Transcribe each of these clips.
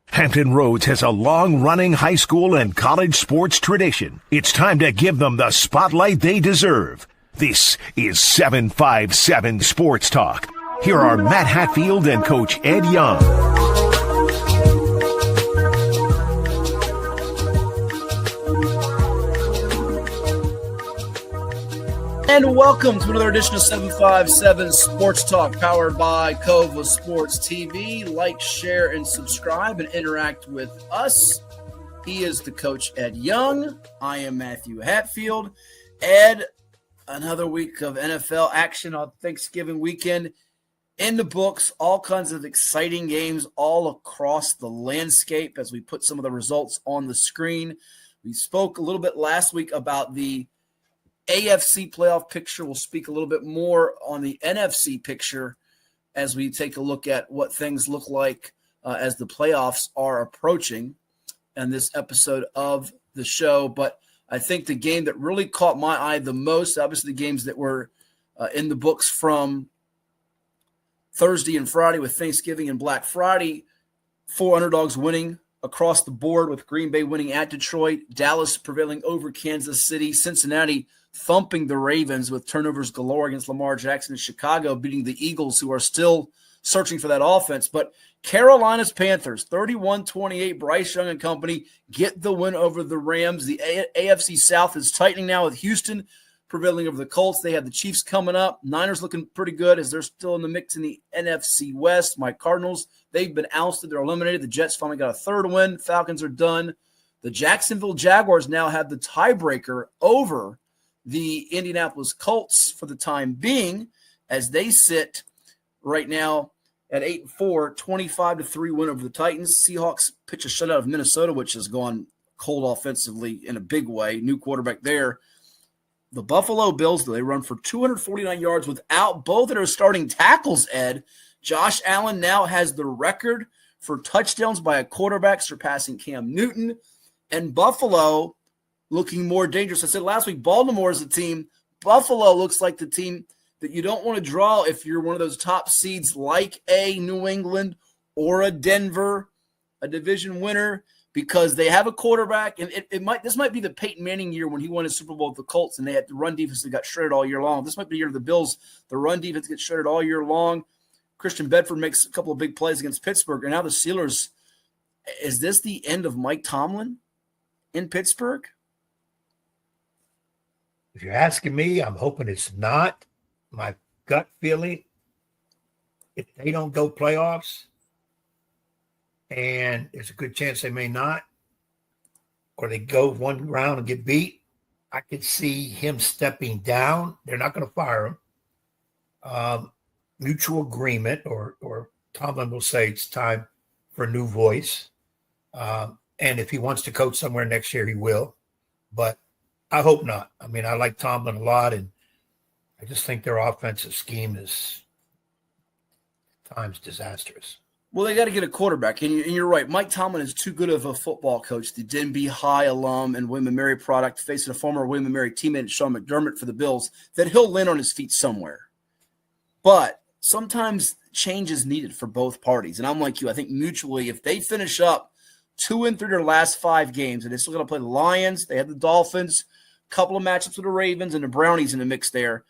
Hampton Roads has a long-running high school and college sports tradition. It's time to give them the spotlight they deserve. This is 757 Sports Talk. Here are Matt Hatfield and Coach Ed Young. And welcome to another edition of 757 Sports Talk, powered by Cova Sports TV. Like, share, and subscribe and interact with us. He is the coach, Ed Young. I am Matthew Hatfield. Ed, another week of NFL action on Thanksgiving weekend in the books. All kinds of exciting games all across the landscape as we put some of the results on the screen. We spoke a little bit last week about the AFC playoff picture. We'll speak a little bit more on the NFC picture as we take a look at what things look like as the playoffs are approaching in this episode of the show. But I think the game that really caught my eye the most, obviously the games that were in the books from Thursday and Friday with Thanksgiving and Black Friday, 4 underdogs winning across the board with Green Bay winning at Detroit, Dallas prevailing over Kansas City, Cincinnati thumping the Ravens with turnovers galore against Lamar Jackson, and Chicago beating the Eagles, who are still searching for that offense. But Carolina's Panthers, 31-28, Bryce Young and company get the win over the Rams. The AFC South is tightening now with Houston prevailing over the Colts. They have the Chiefs coming up. Niners looking pretty good as they're still in the mix in the NFC West. My Cardinals, they've been ousted. They're eliminated. The Jets finally got a third win. Falcons are done. The Jacksonville Jaguars now have the tiebreaker over the Indianapolis Colts for the time being, as they sit right now at 8-4, 25-3 win over the Titans. Seahawks pitch a shutout of Minnesota, which has gone cold offensively in a big way. New quarterback there. The Buffalo Bills, they run for 249 yards without both of their starting tackles, Ed. Josh Allen now has the record for touchdowns by a quarterback, surpassing Cam Newton. And Buffalo looking more dangerous. I said last week, Baltimore is a team. Buffalo looks like the team that you don't want to draw if you're one of those top seeds like a New England or a Denver, a division winner, because they have a quarterback. And this might be the Peyton Manning year when he won his Super Bowl with the Colts and they had the run defense that got shredded all year long. This might be the year of the Bills. The run defense gets shredded all year long. Christian Bedford makes a couple of big plays against Pittsburgh. And now the Steelers, is this the end of Mike Tomlin in Pittsburgh? If you're asking me, I'm hoping it's not. My gut feeling, if they don't go playoffs, and there's a good chance they may not, or they go one round and get beat, I could see him stepping down. They're not going to fire him. Mutual agreement, or Tomlin will say it's time for a new voice. And if he wants to coach somewhere next year, he will. But I hope not. I mean, I like Tomlin a lot, and I just think their offensive scheme is at times disastrous. Well, they got to get a quarterback, and you're right. Mike Tomlin is too good of a football coach. The Denby High alum and William & Mary product, facing a former William & Mary teammate, Sean McDermott, for the Bills, that he'll land on his feet somewhere. But sometimes change is needed for both parties. And I'm like you. I think mutually, if they finish up 2-3 their last 5 games, and they're still going to play the Lions, they have the Dolphins, a couple of matchups with the Ravens, and the Brownies in the mix there.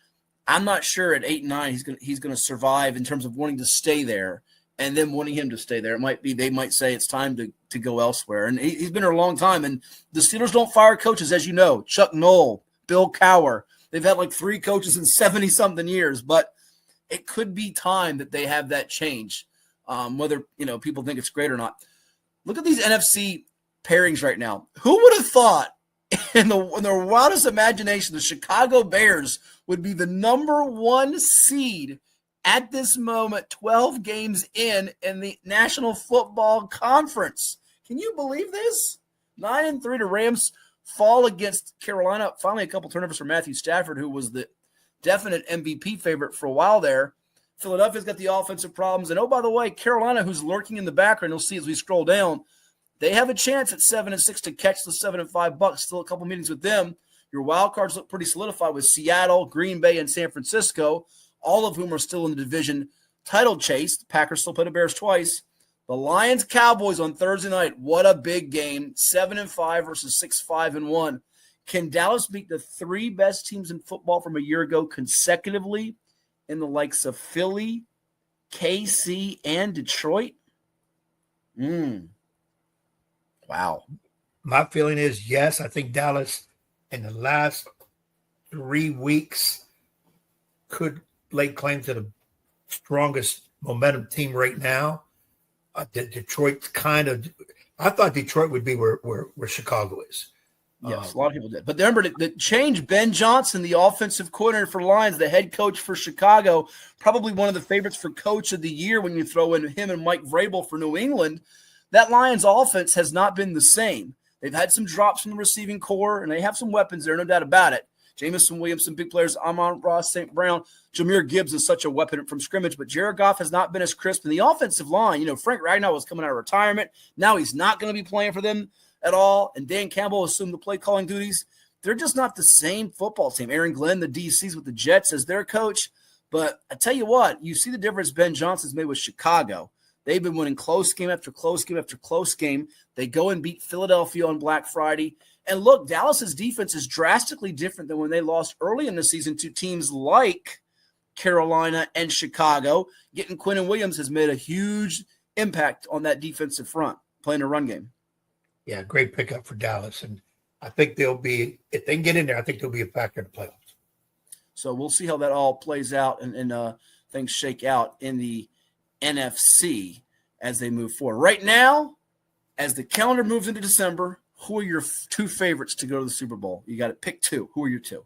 I'm not sure at 8-9 he's going to survive in terms of wanting to stay there and then wanting him to stay there. It might be they might say it's time to go elsewhere. And he's been there a long time. And the Steelers don't fire coaches, as you know. Chuck Noll, Bill Cowher. They've had like 3 coaches in 70-something years. But it could be time that they have that change, whether people think it's great or not. Look at these NFC pairings right now. Who would have thought in their wildest imagination the Chicago Bears would be the number 1 seed at this moment, 12 games in the National Football Conference? Can you believe this? 9-3 to Rams fall against Carolina. Finally, a couple turnovers for Matthew Stafford, who was the definite MVP favorite for a while there. Philadelphia's got the offensive problems. And, oh, by the way, Carolina, who's lurking in the background, you'll see as we scroll down, they have a chance at 7-6 to catch the 7-5 Bucks. Still a couple meetings with them. Your wild cards look pretty solidified with Seattle, Green Bay, and San Francisco. all of whom are still in the division title chase. The Packers still play the Bears twice. The Lions-Cowboys on Thursday night. What a big game. 7-5 versus 6-5-1. Can Dallas beat the three best teams in football from a year ago consecutively in the likes of Philly, KC, and Detroit? Wow. My feeling is yes. I think Dallas in the last 3 weeks could lay claim to the strongest momentum team right now. Detroit's kind of – I thought Detroit would be where Chicago is. Yes, a lot of people did. But remember, the change, Ben Johnson, the offensive coordinator for Lions, the head coach for Chicago, probably one of the favorites for coach of the year when you throw in him and Mike Vrabel for New England. That Lions offense has not been the same. They've had some drops from the receiving core, and they have some weapons there, no doubt about it. Jamison Williams, some big players, Amon-Ra St. Brown. Jameer Gibbs is such a weapon from scrimmage, but Jared Goff has not been as crisp. In the offensive line, Frank Ragnow was coming out of retirement. Now he's not going to be playing for them at all, and Dan Campbell assumed the play-calling duties. They're just not the same football team. Aaron Glenn, the DCs with the Jets as their coach. But I tell you what, you see the difference Ben Johnson's made with Chicago. They've been winning close game after close game after close game. They go and beat Philadelphia on Black Friday. And look, Dallas's defense is drastically different than when they lost early in the season to teams like Carolina and Chicago. Getting Quinnen Williams has made a huge impact on that defensive front, playing a run game. Yeah, great pickup for Dallas. And I think they'll be, if they can get in there, I think they'll be a factor in the playoffs. So we'll see how that all plays out and things shake out in the NFC as they move forward. Right now, as the calendar moves into December, who are your two favorites to go to the Super Bowl? You got to pick two. Who are your two?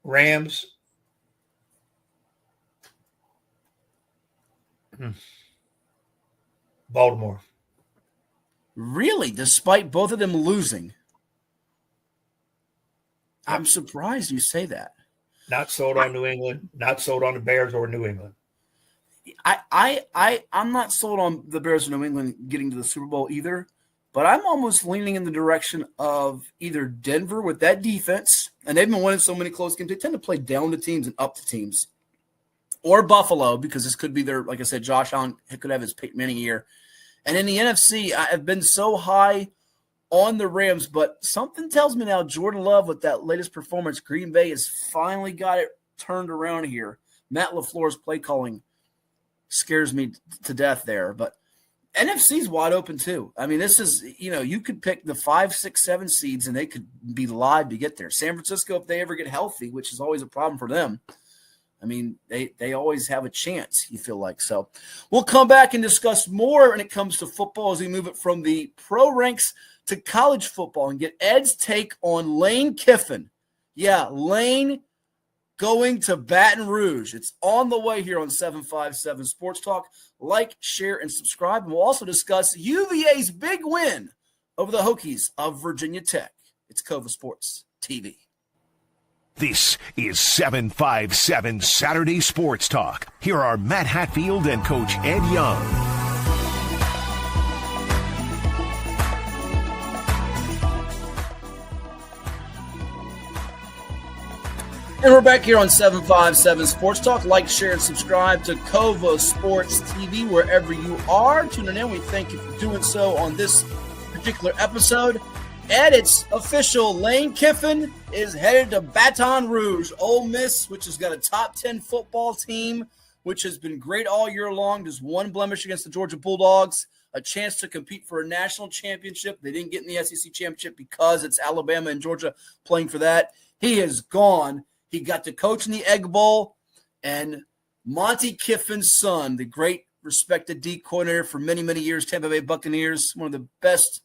Rams. Baltimore. Really? Despite both of them losing? I'm surprised you say that. Not sold on New England. Not sold on the Bears or New England. I'm not sold on the Bears of New England getting to the Super Bowl either, but I'm almost leaning in the direction of either Denver with that defense, and they've been winning so many close games. They tend to play down to teams and up to teams, or Buffalo, because this could be their, like I said, Josh Allen could have his Peyton Manning year. And in the NFC, I have been so high on the Rams, but something tells me now Jordan Love with that latest performance, Green Bay has finally got it turned around here. Matt LaFleur's play calling scares me to death there, but NFC's wide open too. I mean, this is, you could pick the 5, 6, 7 seeds and they could be live to get there. San Francisco, if they ever get healthy, which is always a problem for them, I mean, they always have a chance, you feel like. So we'll come back and discuss more when it comes to football as we move it from the pro ranks to college football and get Ed's take on Lane Kiffin. Yeah, Lane going to Baton Rouge. It's on the way here on 757 Sports Talk. Like, share, and subscribe. And we'll also discuss UVA's big win over the Hokies of Virginia Tech. It's Cova Sports TV. This is 757 Saturday Sports Talk. Here are Matt Hatfield and Coach Ed Young. And we're back here on 757 Sports Talk. Like, share, and subscribe to Cova Sports TV wherever you are tuning in. We thank you for doing so on this particular episode. And it's official. Lane Kiffin is headed to Baton Rouge. Ole Miss, which has got a top 10 football team, which has been great all year long. Just one blemish against the Georgia Bulldogs. A chance to compete for a national championship. They didn't get in the SEC Championship because it's Alabama and Georgia playing for that. He is gone. He got to coach in the Egg Bowl. And Monty Kiffin's son, the great respected D coordinator for many, many years, Tampa Bay Buccaneers, one of the best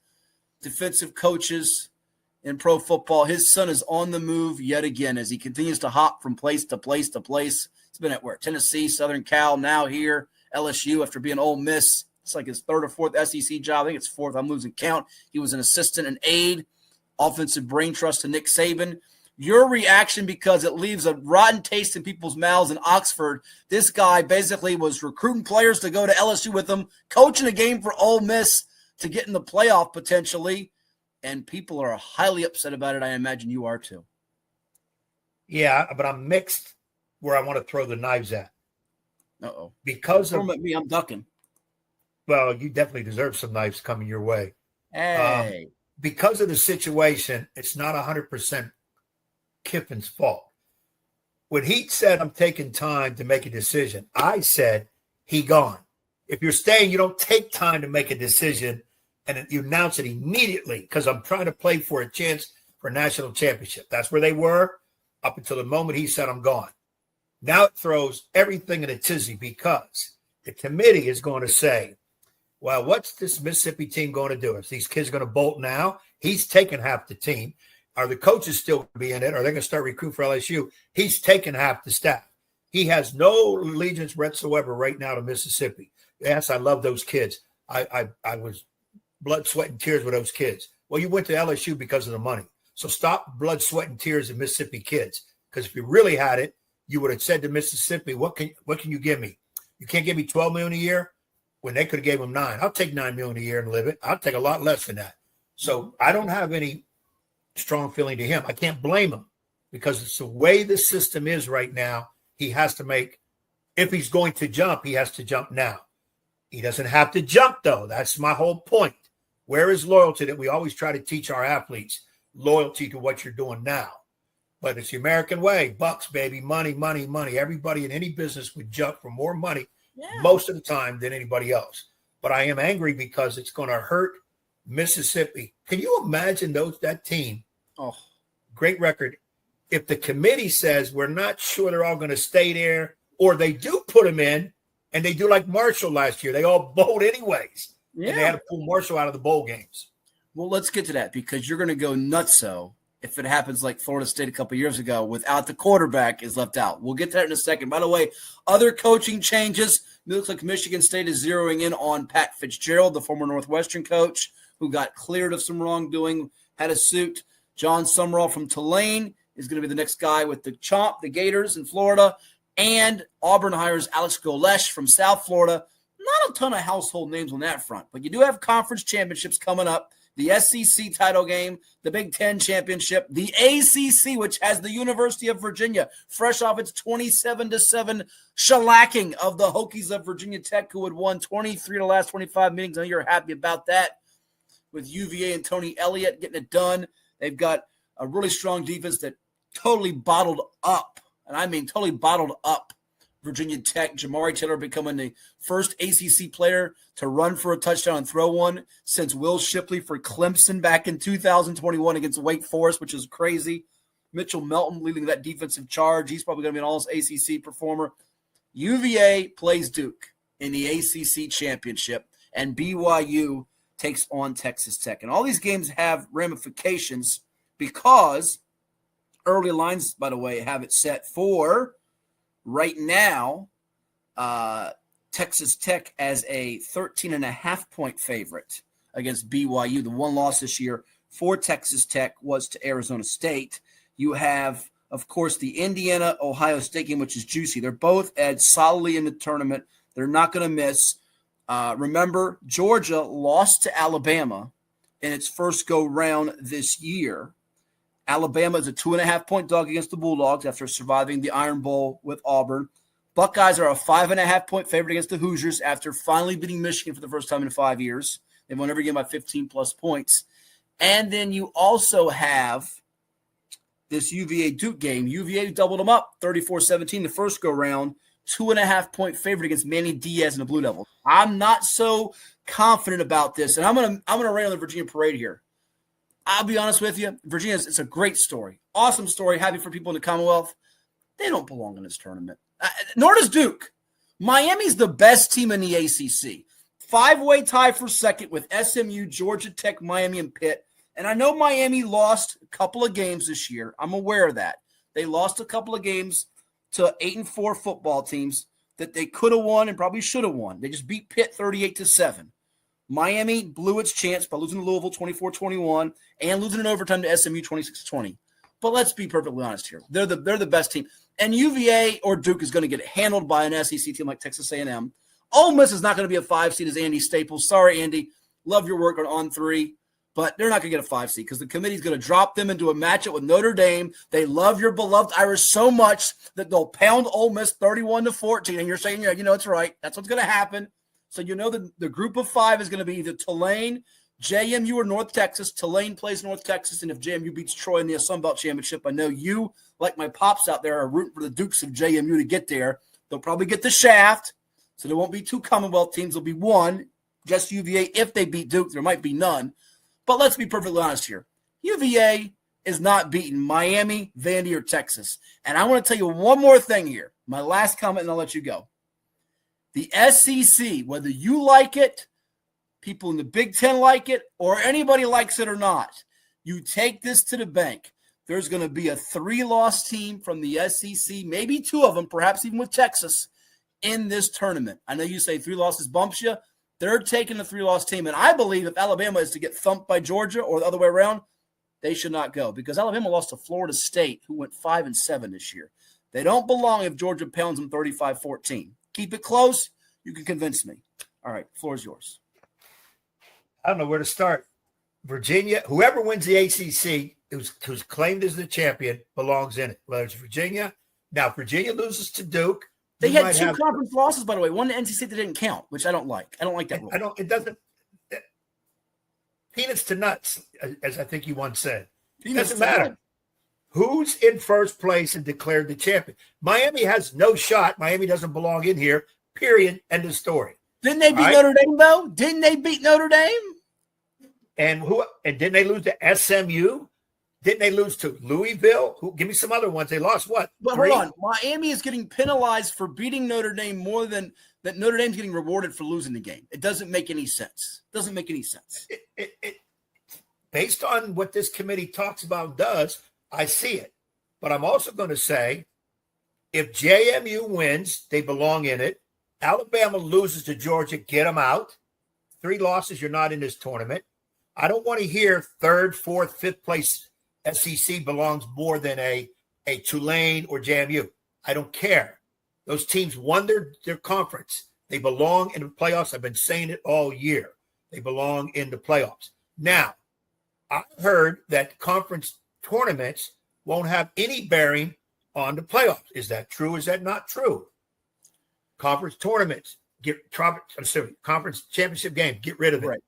defensive coaches in pro football. His son is on the move yet again as he continues to hop from place to place to place. He's been at where? Tennessee, Southern Cal, now here, LSU after being Ole Miss. It's like his third or fourth SEC job. I think it's fourth. I'm losing count. He was an assistant and aide, offensive brain trust to Nick Saban. Your reaction, because it leaves a rotten taste in people's mouths in Oxford. This guy basically was recruiting players to go to LSU with him, coaching a game for Ole Miss to get in the playoff potentially, and people are highly upset about it. I imagine you are too. Yeah, but I'm mixed where I want to throw the knives at. Uh-oh. Because of me, I'm ducking. Well, you definitely deserve some knives coming your way. Hey. Because of the situation, it's not 100% Kiffin's fault. When he said, I'm taking time to make a decision, I said, he gone. If you're staying, you don't take time to make a decision and you announce it immediately because I'm trying to play for a chance for a national championship. That's where they were up until the moment he said, I'm gone. Now it throws everything in a tizzy because the committee is going to say, well, what's this Mississippi team going to do? Is these kids going to bolt now? He's taking half the team. Are the coaches still going to be in it? Are they going to start recruiting for LSU? He's taking half the staff. He has no allegiance whatsoever right now to Mississippi. Yes, I love those kids. I was blood, sweat, and tears with those kids. Well, you went to LSU because of the money. So stop blood, sweat, and tears of Mississippi kids. Because if you really had it, you would have said to Mississippi, what can you give me? You can't give me $12 million a year when they could have gave them $9 million. I'll take $9 million a year and live it. I'll take a lot less than that. So I don't have any strong feeling to him. I can't blame him because it's the way the system is right now. He has to make, if he's going to jump, he has to jump now. He doesn't have to jump, though. That's my whole point. Where is loyalty that we always try to teach our athletes? Loyalty to what you're doing now. But it's the American way. Bucks, baby. Money, money, money. Everybody in any business would jump for more money most of the time than anybody else. But I am angry because it's going to hurt Mississippi. Can you imagine that team? Oh, great record. If the committee says we're not sure they're all going to stay there, or they do put them in, and they do like Marshall last year, they all bowled anyways. Yeah. And they had to pull Marshall out of the bowl games. Well, let's get to that because you're going to go nutso if it happens like Florida State a couple of years ago without the quarterback is left out. We'll get to that in a second. By the way, other coaching changes. It looks like Michigan State is zeroing in on Pat Fitzgerald, the former Northwestern coach, who got cleared of some wrongdoing, had a suit. John Summerall from Tulane is going to be the next guy with the Chomp, the Gators in Florida. And Auburn hires Alex Golesh from South Florida. Not a ton of household names on that front, but you do have conference championships coming up. The SEC title game, the Big Ten championship, the ACC, which has the University of Virginia, fresh off its 27-7 shellacking of the Hokies of Virginia Tech, who had won 23 of the last 25 meetings. I know you're happy about that with UVA and Tony Elliott getting it done. They've got a really strong defense that totally bottled up, and I mean totally bottled up Virginia Tech. Jamari Taylor becoming the first ACC player to run for a touchdown and throw one since Will Shipley for Clemson back in 2021 against Wake Forest, which is crazy. Mitchell Melton leading that defensive charge. He's probably going to be an all-ACC performer. UVA plays Duke in the ACC Championship, and BYU takes on Texas Tech. And all these games have ramifications because early lines, by the way, have it set for right now, Texas Tech as a 13.5-point favorite against BYU. The one loss this year for Texas Tech was to Arizona State. You have, of course, the Indiana-Ohio State game, which is juicy. They're both edged solidly in the tournament. They're not going to miss. Remember, Georgia lost to Alabama in its first go-round this year. Alabama is a 2.5-point dog against the Bulldogs after surviving the Iron Bowl with Auburn. Buckeyes are a 5.5-point favorite against the Hoosiers after finally beating Michigan for the first time in 5 years. They've won every game by 15-plus points. And then you also have this UVA-Duke game. UVA doubled them up, 34-17 the first go-round. 2.5-point favorite against Manny Diaz and the Blue Devils. I'm not so confident about this, and I'm gonna rain on the Virginia parade here. I'll be honest with you, Virginia, it's a great story, awesome story, happy for people in the Commonwealth. They don't belong in this tournament, nor does Duke. Miami's the best team in the ACC. 5-way tie for second with SMU, Georgia Tech, Miami, and Pitt. And I know Miami lost a couple of games this year. I'm aware of that. They lost a couple of games to 8-4 football teams that they could have won and probably should have won. They just beat Pitt 38-7. Miami blew its chance by losing to Louisville 24-21 and losing in overtime to SMU 26-20. But let's be perfectly honest here. They're the best team. And UVA or Duke is going to get handled by an SEC team like Texas A&M. Ole Miss is not going to be a 5 seed as Andy Staples. Sorry, Andy. Love your work on 3. but they're not going to get a 5 seed because the committee's going to drop them into a matchup with Notre Dame. They love your beloved Irish so much that they'll pound Ole Miss 31-14. And you're saying, yeah, it's right. That's what's going to happen. So the group of 5 is going to be either Tulane, JMU, or North Texas. Tulane plays North Texas, and if JMU beats Troy in the Sun Belt Championship, I know you, like my pops out there, are rooting for the Dukes of JMU to get there. They'll probably get the shaft, so there won't be 2 Commonwealth teams. There'll be 1, just UVA. If they beat Duke, there might be none. But let's be perfectly honest here. UVA is not beating Miami, Vandy, or Texas. And I want to tell you one more thing here. My last comment, and I'll let you go. The SEC, whether you like it, people in the Big Ten like it, or anybody likes it or not, you take this to the bank. There's going to be a 3-loss team from the SEC, maybe 2 of them, perhaps even with Texas, in this tournament. I know you say 3 losses bumps you. They're taking the 3-loss team. And I believe if Alabama is to get thumped by Georgia or the other way around, they should not go because Alabama lost to Florida State, who went 5-7 this year. They don't belong if Georgia pounds them 35-14. Keep it close. You can convince me. All right, floor is yours. I don't know where to start. Virginia, whoever wins the ACC, who's claimed as the champion, belongs in it. Whether it's Virginia. Now, if Virginia loses to Duke. They had 2 conference losses, by the way. One to NC State that didn't count, which I don't like. I don't like that rule. It doesn't. Peanuts to nuts, as I think you once said. It doesn't matter. Who's in first place and declared the champion? Miami has no shot. Miami doesn't belong in here, period. End of story. Didn't they beat Notre Dame, though? Didn't they beat Notre Dame? And didn't they lose to SMU? Didn't they lose to Louisville? Give me some other ones. They lost what? But 3? hold on. Miami is getting penalized for beating Notre Dame more than that Notre Dame's getting rewarded for losing the game. It doesn't make any sense. Doesn't make any sense. Based on what this committee talks about and does, I see it. But I'm also going to say if JMU wins, they belong in it. Alabama loses to Georgia, get them out. 3 losses, you're not in this tournament. I don't want to hear 3rd, 4th, 5th place SEC belongs more than a Tulane or JMU. I don't care. Those teams won their conference. They belong in the playoffs. I've been saying it all year. They belong in the playoffs. Now, I heard that conference tournaments won't have any bearing on the playoffs. Is that true? Is that not true? Conference tournaments, conference championship game, get rid of it. Right.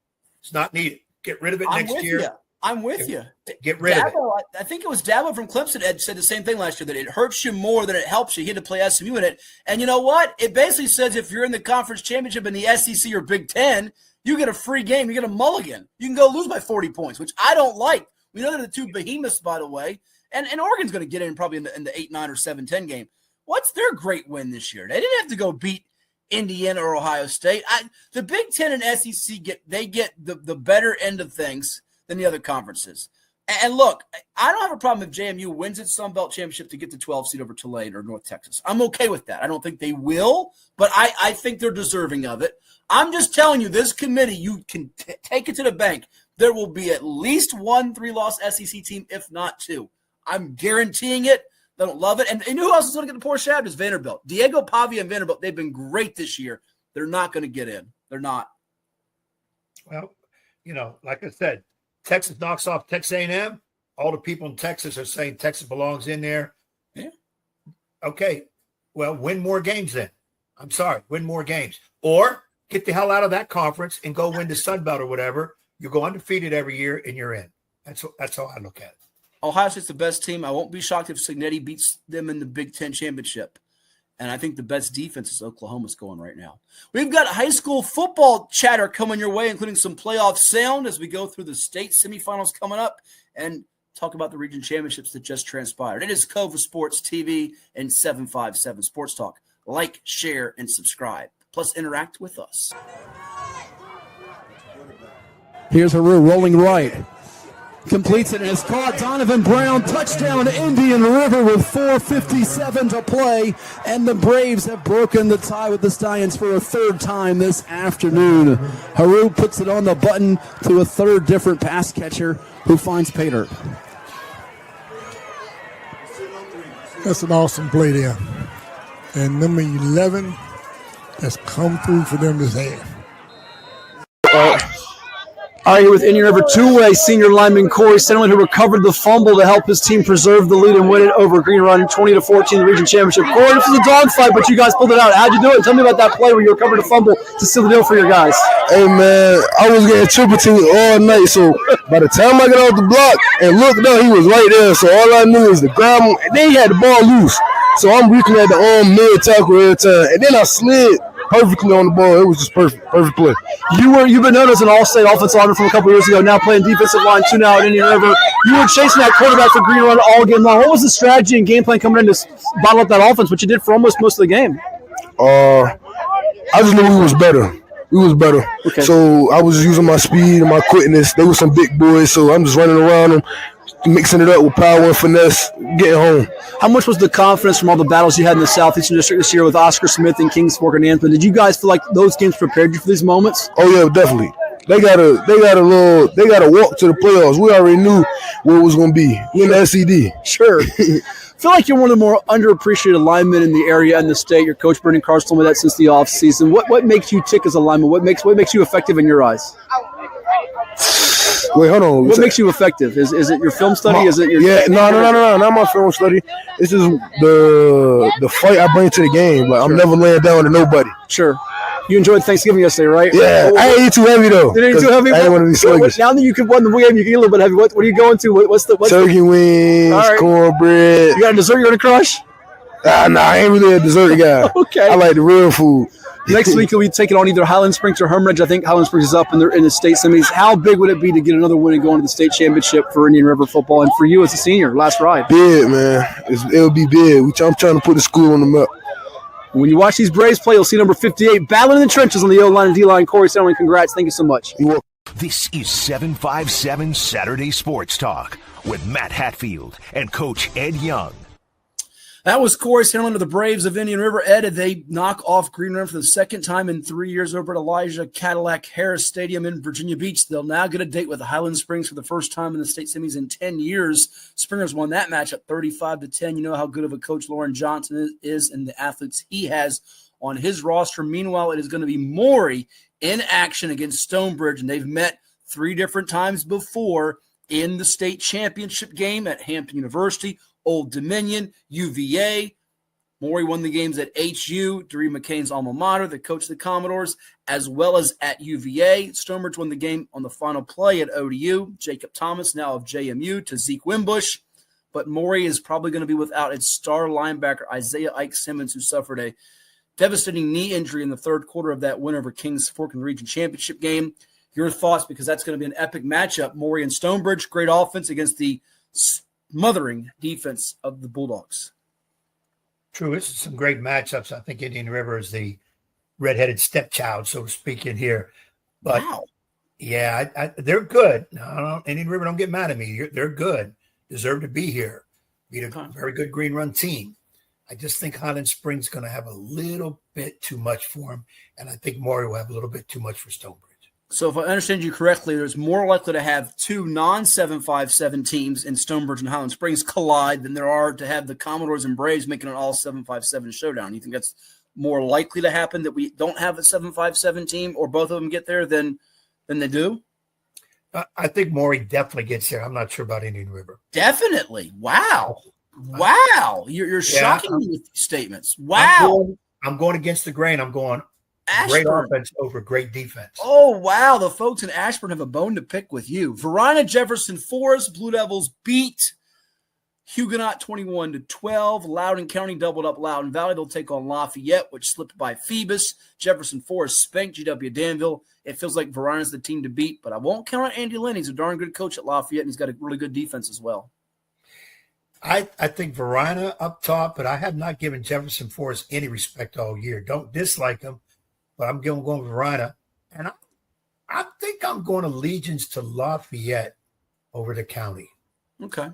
It's not needed. Get rid of it next year. I'm with you. Get rid of it. I think it was Dabo from Clemson Ed said the same thing last year, that it hurts you more than it helps you. He had to play SMU in it. And you know what? It basically says if you're in the conference championship in the SEC or Big Ten, you get a free game. You get a mulligan. You can go lose by 40 points, which I don't like. We know they're the 2 behemoths, by the way. And Oregon's going to get in probably in the 8-9 or 7-10 game. What's their great win this year? They didn't have to go beat Indiana or Ohio State. The Big Ten and SEC get the better end of things than the other conferences. And look, I don't have a problem if JMU wins its Sun Belt Championship to get the 12 seed over Tulane or North Texas. I'm okay with that. I don't think they will, but I think they're deserving of it. I'm just telling you, this committee, you can take it to the bank. There will be at least 1 3-loss SEC team, if not 2. I'm guaranteeing it. They don't love it. And you know who else is going to get the poor shaft is Vanderbilt. Diego Pavia and Vanderbilt, they've been great this year. They're not going to get in. They're not. Well, like I said, Texas knocks off Texas A&M. All the people in Texas are saying Texas belongs in there. Yeah. Okay. Well, win more games then. I'm sorry. Win more games. Or get the hell out of that conference and go win the Sun Belt or whatever. You go undefeated every year and you're in. That's how I look at it. Ohio State's the best team. I won't be shocked if Cignetti beats them in the Big Ten championship. And I think the best defense is Oklahoma's going right now. We've got high school football chatter coming your way, including some playoff sound as we go through the state semifinals coming up and talk about the region championships that just transpired. It is Cove Sports TV and 757 Sports Talk. Like, share, and subscribe. Plus, interact with us. Here's Haru rolling right. Completes it and is caught. Donovan Brown, touchdown Indian River with 4:57 to play. And the Braves have broken the tie with the Stallions for a 3rd time this afternoon. Haru puts it on the button to a 3rd different pass catcher who finds Pater. That's an awesome play there. And number 11 has come through for them this half. All right, here with Indian River two-way senior lineman Corey Sanderlin, who recovered the fumble to help his team preserve the lead and win it over Green Run 20-14 in the region championship. Corey, this was a dogfight, but you guys pulled it out. How'd you do it? Tell me about that play where you recovered a fumble to seal the deal for your guys. Hey, man, I was getting triple teamed all night, so by the time I got off the block and looked up, he was right there, so all I knew was to grab him, and then he had the ball loose. So I'm reaching at the arm mid-tackle every time, and then I slid perfectly on the ball. It was just perfect play. You've been known as an all-state offensive lineman from a couple years ago, now playing defensive line 2 now at Indian River. You were chasing that quarterback for Green Run all game long. What was the strategy and game plan coming in to bottle up that offense, which you did for almost most of the game? I just knew we was better. Okay. So I was using my speed and my quickness. They were some big boys, so I'm just running around them, mixing it up with power and finesse, getting home. How much was the confidence from all the battles you had in the Southeastern District this year with Oscar Smith and Kings Fork and Anthem? Did you guys feel like those games prepared you for these moments? Oh yeah, definitely. They got to walk to the playoffs. We already knew what it was going to be. We in the SED. Sure. I feel like you're one of the more underappreciated linemen in the area and the state. Your coach, Brendan Carr's, told me that since the offseason. What makes you tick as a lineman? What makes you effective in your eyes? Wait, hold on. What makes you effective? Is it your film study? Is it your No, not my film study. It's just the fight I bring to the game. Like, I'm never laying down to nobody. Sure. You enjoyed Thanksgiving yesterday, right? Yeah, I ain't eat too heavy though. Didn't eat too heavy? I ain't want to be sluggish. Now that you can win the game, you can eat a little bit heavy. What are you going to? What's turkey wings, cornbread. You got a dessert you're gonna crush? Nah, I ain't really a dessert guy. Okay. I like the real food. Next week you'll be taking on either Highland Springs or Hermitage. I think Highland Springs is up in the state semis. How big would it be to get another win and go into the state championship for Indian River football and for you as a senior? Last ride. Big, man. It'll be big. I'm trying to put the school on the map. When you watch these Braves play, you'll see number 58 battling in the trenches on the O-line and D-line. Corey Sanderlin, congrats. Thank you so much. This is 757 Saturday Sports Talk with Matt Hatfield and Coach Ed Young. That was Corey Sanderlin of the Braves of Indian River. Ed, they knock off Green Run for the second time in 3 years over at Elijah Cadillac Harris Stadium in Virginia Beach. They'll now get a date with Highland Springs for the first time in the state semis in 10 years. Springers won that match at 35-10. You know how good of a coach Lauren Johnson is and the athletes he has on his roster. Meanwhile, it is going to be Maury in action against Stonebridge, and they've met 3 different times before in the state championship game at Hampton University, Old Dominion, UVA. Maury won the games at HU, Doreen McCain's alma mater, the coach of the Commodores, as well as at UVA. Stonebridge won the game on the final play at ODU. Jacob Thomas, now of JMU, to Zeke Wimbush. But Maury is probably going to be without its star linebacker, Isaiah Ike Simmons, who suffered a devastating knee injury in the third quarter of that win over Kings Fork in the region championship game. Your thoughts, because that's going to be an epic matchup. Maury and Stonebridge, great offense against the smothering defense of the Bulldogs. True, it's some great matchups. I think Indian River is the redheaded stepchild, so to speak, in here. But wow. Yeah, they're good. Indian River, don't get mad at me. They're good. Deserve to be here. Beat a very good Green Run team. I just think Highland Springs is going to have a little bit too much for him, and I think Maury will have a little bit too much for Stonebridge. So if I understand you correctly, there's more likely to have 2 non-757 teams in Stonebridge and Highland Springs collide than there are to have the Commodores and Braves making an all-757 showdown. You think that's more likely to happen, that we don't have a 757 team or both of them get there than they do? I think Maury definitely gets there. I'm not sure about Indian River. Definitely. Wow. You're shocking me with these statements. Wow. I'm going against the grain. I'm going Ashburn. Great offense over great defense. Oh, wow. The folks in Ashburn have a bone to pick with you. Verona Jefferson Forest, Blue Devils beat Huguenot 21-12. Loudoun County doubled up Loudoun Valley. They'll take on Lafayette, which slipped by Phoebus. Jefferson Forest spanked GW Danville. It feels like Verona's the team to beat, but I won't count on Andy Lynn. He's a darn good coach at Lafayette, and he's got a really good defense as well. I think Verona up top, but I have not given Jefferson Forest any respect all year. Don't dislike him, but I'm going with Verona. And I think I'm going to Legions to Lafayette over the county. Okay.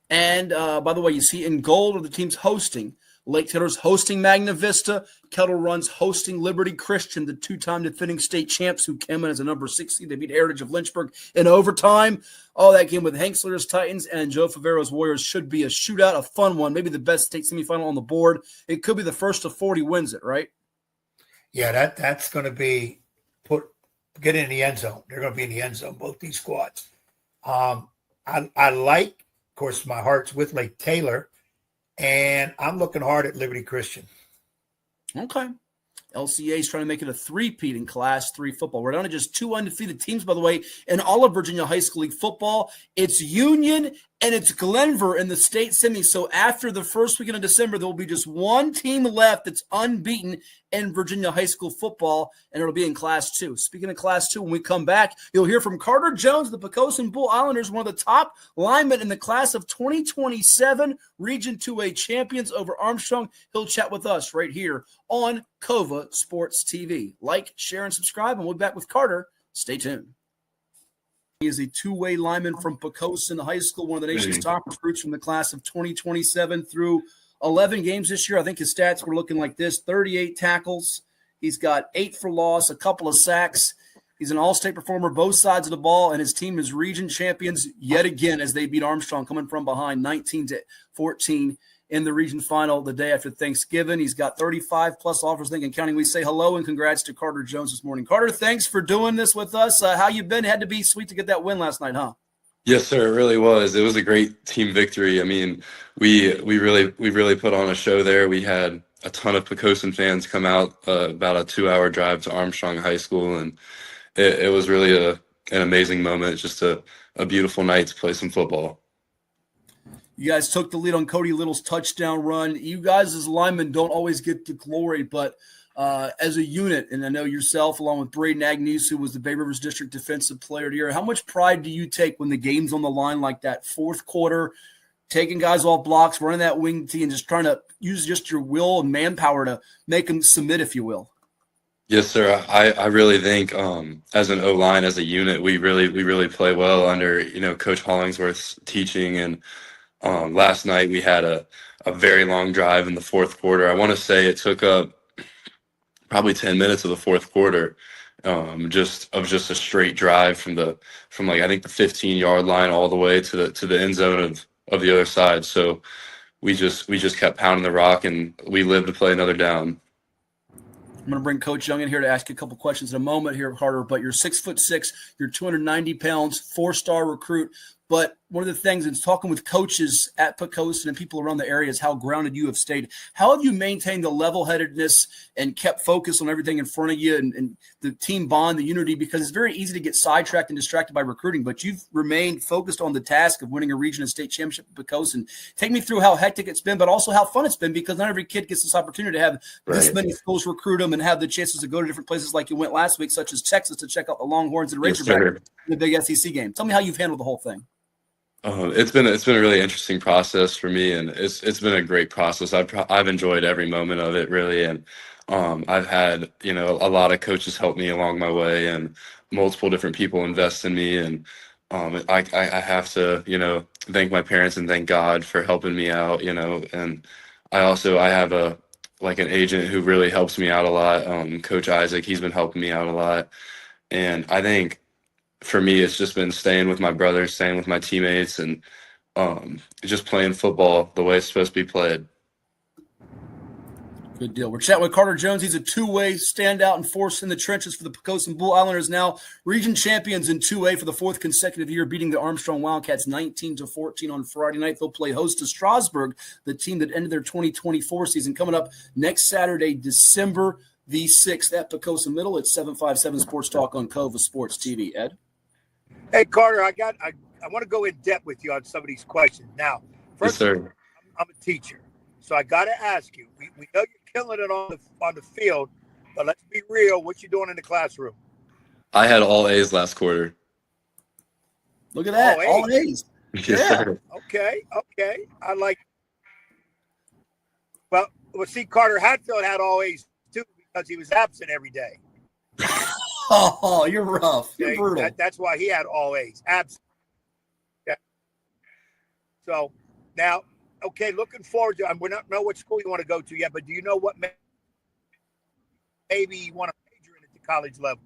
And by the way, you see in gold are the teams hosting. Lake Taylor's hosting Magna Vista. Kettle Run's hosting Liberty Christian, the 2-time defending state champs who came in as a number 60. They beat Heritage of Lynchburg in overtime. Oh, that game with Hank Slater's Titans and Joe Favero's Warriors should be a shootout, a fun one, maybe the best state semifinal on the board. It could be the first of 40 wins it, right? Yeah, that's going to be put get in the end zone. They're going to be in the end zone, both these squads. I like, of course, my heart's with Lake Taylor, and I'm looking hard at Liberty Christian. Okay. LCA is trying to make it a three-peat in Class 3 football. We're down to just 2 undefeated teams, by the way, in all of Virginia High School League football. It's Union and it's Glenver in the state semi. So after the first weekend of December, there will be just one team left that's unbeaten in Virginia High School football, and it'll be in Class 2. Speaking of Class 2, when we come back, you'll hear from Carter Jones, the Poquoson Bull Islanders, one of the top linemen in the class of 2027 Region 2A champions over Armstrong. He'll chat with us right here on Cova Sports TV. Like, share, and subscribe, and we'll be back with Carter. Stay tuned. He is a two-way lineman from Poquoson High School, one of the nation's top recruits from the class of 2027 through 11 games this year. I think his stats were looking like this: 38 tackles. He's got 8 for loss, a couple of sacks. He's an all-state performer, both sides of the ball, and his team is region champions yet again as they beat Armstrong, coming from behind 19-14 in the region final the day after Thanksgiving. He's got 35-plus offers, I think, and counting. We say hello and congrats to Carter Jones this morning. Carter, thanks for doing this with us. How you been? Had to be sweet to get that win last night, huh? Yes, sir. It really was. It was a great team victory. I mean, we really put on a show there. We had a ton of Poquoson fans come out, about a 2-hour drive to Armstrong High School, and it was really an amazing moment. Just a beautiful night to play some football. You guys took the lead on Cody Little's touchdown run. You guys as linemen don't always get the glory, but as a unit, and I know yourself along with Braden Agnews, who was the Bay Rivers District Defensive Player of the Year, how much pride do you take when the game's on the line like that, fourth quarter, taking guys off blocks, running that wing tee, and just trying to use just your will and manpower to make them submit, if you will? Yes, sir. I really think as an O-line, as a unit, we really play well under Coach Hollingsworth's teaching. And last night we had a very long drive in the fourth quarter. I want to say it took up probably 10 minutes of the fourth quarter, just a straight drive from I think the 15-yard line all the way to the end zone of the other side. So we just kept pounding the rock, and we lived to play another down. I'm going to bring Coach Young in here to ask you a couple questions in a moment here, Carter, but you're 6'6", you're 290 pounds, 4-star recruit. But one of the things in talking with coaches at Poquoson and people around the area is how grounded you have stayed. How have you maintained the level-headedness and kept focus on everything in front of you and the team bond, the unity? Because it's very easy to get sidetracked and distracted by recruiting, but you've remained focused on the task of winning a region and state championship at Poquoson. Take me through how hectic it's been, but also how fun it's been, because not every kid gets this opportunity to have this many schools recruit them and have the chances to go to different places like you went last week, such as Texas, to check out the Longhorns and Razorbacks in the big SEC game. Tell me how you've handled the whole thing. It's been a really interesting process for me, and it's been a great process. I've enjoyed every moment of it, really, and I've had a lot of coaches help me along my way, and multiple different people invest in me, and I have to thank my parents and thank God for helping me out, and I have an agent who really helps me out a lot. Coach Isaac, he's been helping me out a lot, and I think for me, it's just been staying with my brothers, staying with my teammates, and just playing football the way it's supposed to be played. Good deal. We're chatting with Carter Jones. He's a two-way standout and force in the trenches for the Poquoson Bull Islanders, now region champions in 2A for the 4th consecutive year, beating the Armstrong Wildcats 19-14 on Friday night. They'll play host to Strasburg, the team that ended their 2024 season, coming up next Saturday, December the 6th at Poquoson Middle. It's 757 Sports Talk on Cova Sports TV. Ed? Hey, Carter, I want to go in depth with you on some of these questions. Now, first, yes, sir. I'm a teacher, so I got to ask you. We know you're killing it on the field, but let's be real. What you doing in the classroom? I had all A's last quarter. Look at that, all A's. Yes, yeah. Sir. Okay. I like. Well, see, Carter Hatfield had all A's too because he was absent every day. Oh, you're rough. You're brutal. That's why he had all A's. Absent. Yeah. So now, okay, looking forward to. We don't know what school you want to go to yet, but do you know what maybe you want to major in at the college level?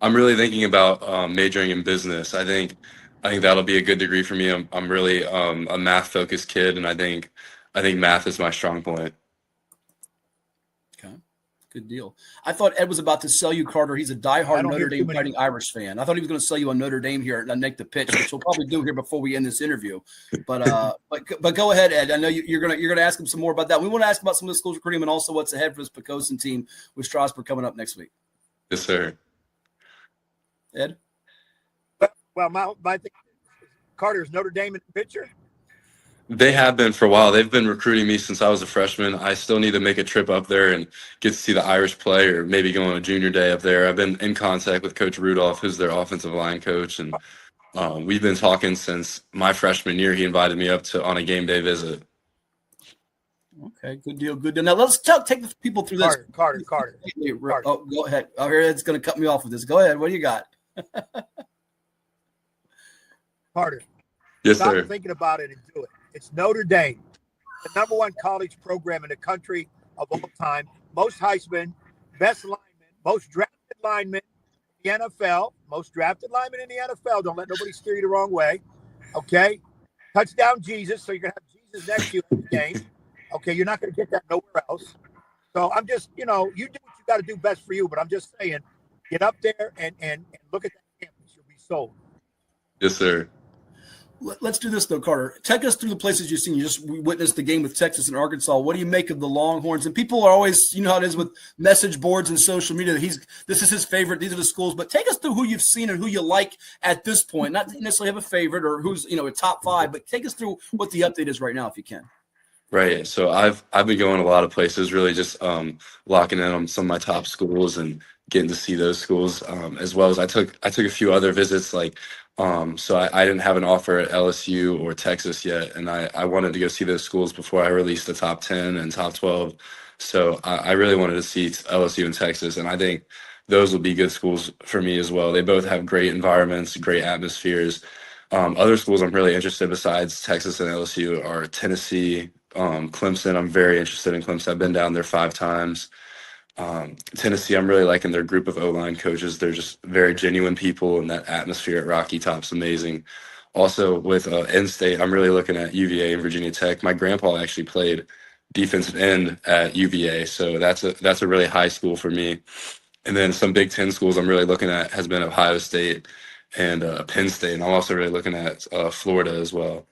I'm really thinking about majoring in business. I think that'll be a good degree for me. I'm really a math focused kid, and I think math is my strong point. Okay. Good deal. I thought Ed was about to sell you, Carter. He's a diehard Notre Dame Fighting Irish fan. I thought he was going to sell you on Notre Dame here and make the pitch, which we'll probably do here before we end this interview. But go ahead, Ed. I know you're gonna ask him some more about that. We want to ask about some of the schools recruiting and also what's ahead for this Poquoson team with Strasburg coming up next week. Yes, sir. Ed. Well, my thing, Carter, is Notre Dame in the picture? They have been for a while. They've been recruiting me since I was a freshman. I still need to make a trip up there and get to see the Irish play, or maybe go on a junior day up there. I've been in contact with Coach Rudolph, who's their offensive line coach, and we've been talking since my freshman year. He invited me up on a game day visit. Okay, good deal, good deal. Now let's take the people through this. Carter. Oh, go ahead. Oh, here Ed's going to cut me off with this. Go ahead. What do you got? Carter. Yes, Stop sir. thinking about it and do it. It's Notre Dame, the number one college program in the country of all time. Most Heisman, best lineman, most drafted lineman in the NFL, most drafted lineman in the NFL. Don't let nobody steer you the wrong way. Okay? Touchdown Jesus, so you're going to have Jesus next to you in the game. Okay, you're not going to get that nowhere else. So I'm just, you do what you got to do best for you, but I'm just saying, get up there and look at that campus. You'll be sold. Yes, sir. Let's do this, though, Carter. Take us through the places you've seen. You just witnessed the game with Texas and Arkansas. What do you make of the Longhorns? And people are always, you know how it is with message boards and social media, that this is his favorite. These are the schools. But take us through who you've seen and who you like at this point. Not necessarily have a favorite or who's, a top five, but take us through what the update is right now, if you can. Right. So I've been going a lot of places, really just locking in on some of my top schools and getting to see those schools, as well as I took a few other visits, like so I didn't have an offer at LSU or Texas yet, and I wanted to go see those schools before I released the top 10 and top 12. So I really wanted to see LSU and Texas, and I think those will be good schools for me as well. They both have great environments, great atmospheres. Other schools I'm really interested in besides Texas and LSU are Tennessee, Clemson. I'm very interested in Clemson. I've been down there 5 times. Tennessee, I'm really liking their group of O-line coaches. They're just very genuine people, and that atmosphere at Rocky Top's amazing. Also with in-state, I'm really looking at UVA and Virginia Tech. My grandpa actually played defensive end at UVA, so that's a really high school for me. And then some Big Ten schools I'm really looking at has been Ohio State and Penn State, and I'm also really looking at Florida as well.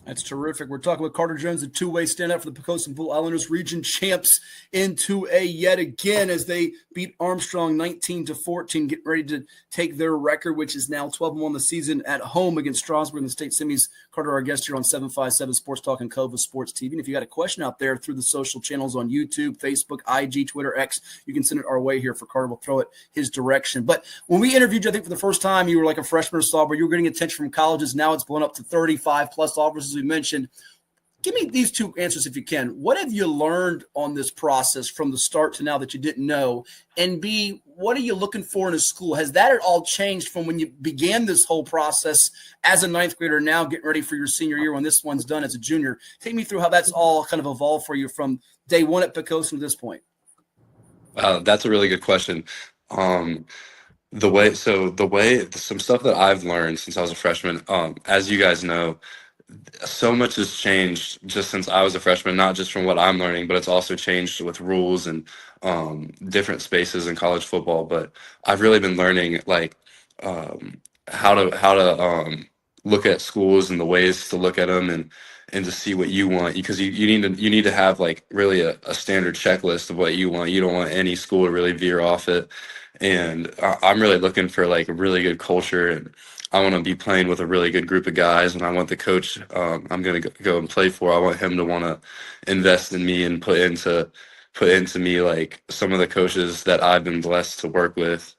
That's terrific. We're talking with Carter Jones, the two-way standout for the Poquoson Blue Islanders, region champs in 2A yet again as they beat Armstrong 19-14, getting ready to take their record, which is now 12-1 the season at home against Strasburg in the state semis. Carter, our guest here on 757 Sports Talk and Cova Sports TV. And if you got a question out there through the social channels on YouTube, Facebook, IG, Twitter, X, you can send it our way here for Carter. We'll throw it his direction. But when we interviewed you, I think for the first time, you were like a freshman or sophomore. You were getting attention from colleges. Now it's blown up to 35-plus offers, as we mentioned. Give me these two answers if you can. What have you learned on this process from the start to now that you didn't know? And B, what are you looking for in a school? Has that at all changed from when you began this whole process as a ninth grader, now getting ready for your senior year when this one's done as a junior? Take me through how that's all kind of evolved for you from day one at Poquoson to this point. That's a really good question. Some stuff that I've learned since I was a freshman, as you guys know, so much has changed just since I was a freshman, not just from what I'm learning, but it's also changed with rules and different spaces in college football. But I've really been learning how to look at schools and the ways to look at them and to see what you want, because you need to have like really a standard checklist of what you want. You don't want any school to really veer off it. And I'm really looking for like a really good culture, and I want to be playing with a really good group of guys, and I want the coach I'm going to go and play for, I want him to want to invest in me and put into me like some of the coaches that I've been blessed to work with